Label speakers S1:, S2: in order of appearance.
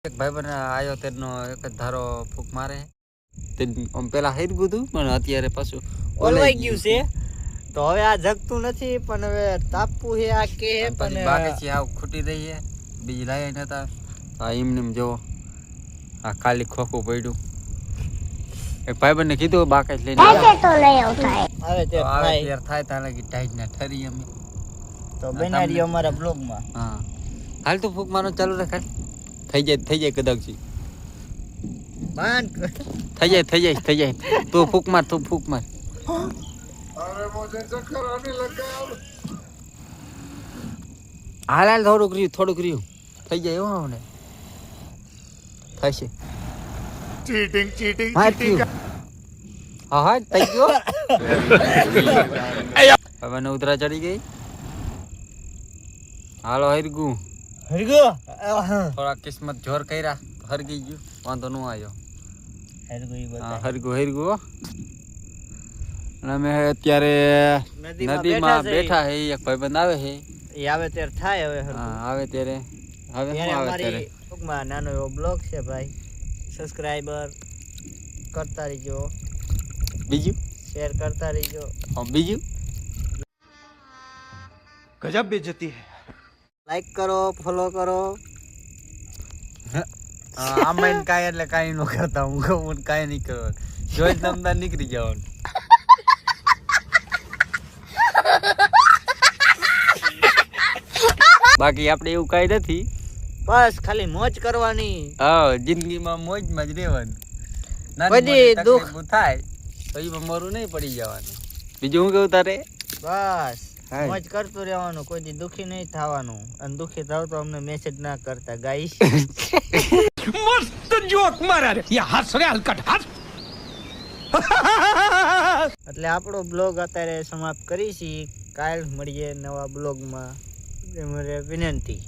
S1: એક ભાઈ બને આવ્યો તેનો એક જ ધારો ફૂક મારે તે પેલા હેર ગુતું પણ અત્યારે પાછું
S2: ઓલવાઈ ગયું છે તો હવે આ જગતું નથી પણ હવે તાપવું છે આ કે
S1: પણ બાકી આવ ખૂટી રહી છે બીજી લાયા નતા આ એમને જોવો આ ખાલી ખોખું પડ્યું એક ભાઈ બને કીધું બાકી જ લઈને
S2: તો લઈ આવતા આવે તે
S1: યાર થાય ત્યાં લગી ટાઈટ ના ઠરી અમે
S2: તો બનાવી અમારા બ્લોગમાં
S1: હા હાલ તો ફૂક મારવાનું ચાલુ રાખ થઈ જાય કદાચ
S2: બંધ
S1: થઈ જાય તું ફૂક માર
S3: अरे मुझे चक्कर आने लगा अब
S1: હાલ થોડુંક રહ્યું થઈ જાય એવું ને થશે
S3: चीटिंग
S1: હા થઈ ગયો હવે ને ઉતરા ચડી ગઈ હાલો હરગુ થોડા કિસ્મત જોર કર્યા હરગી ગયું વાંધો ન આવ્યો હરગુ અને અમે અત્યારે નદીમાં બેઠા હે એક ભાઈબંધ આવે છે
S2: એ આવે ત્યારે થાય હવે
S1: હા આવે ત્યારે હવે શું આવે ત્યારે
S2: ટૂંકમાં નાનો એવો બ્લોગ છે ભાઈ સબસ્ક્રાઇબર કરતા રહીજો
S1: બીજું
S2: શેર કરતા રહીજો
S1: બીજું
S3: गजब बेइज्जती है
S2: લાઈક કરો ફોલો કરો
S1: આમાં કાંઈ એટલે કાંઈ ન કરતા હું કહું કાંઈ નહીં કરવાનું જોઈ તમતા નીકળી જવાનું બાકી આપણે એવું કાંઈ નથી
S2: બસ ખાલી મોજ કરવાની
S1: હા જિંદગીમાં મોજમાં જ રહેવાનું
S2: બધી દુઃખ
S1: થાય તો એમાં મોરું નહીં પડી જવાનું બીજું હું કહું તારે
S2: બસ
S1: હાય.
S2: મોજ કરતું રહેવાનું કોઈ દી દુખી નહીં થવાનું અને દુખી થાવ તો અમને મેસેજ ના કરતા ગાઈસ
S3: मस्त जोक मारा रे ये हंस रे हलकट हंस
S2: એટલે આપણો બ્લોગ અત્યારે સમાપ્ત કરીશી કાલ મળીએ નવા બ્લોગમાં મારે વિનંતી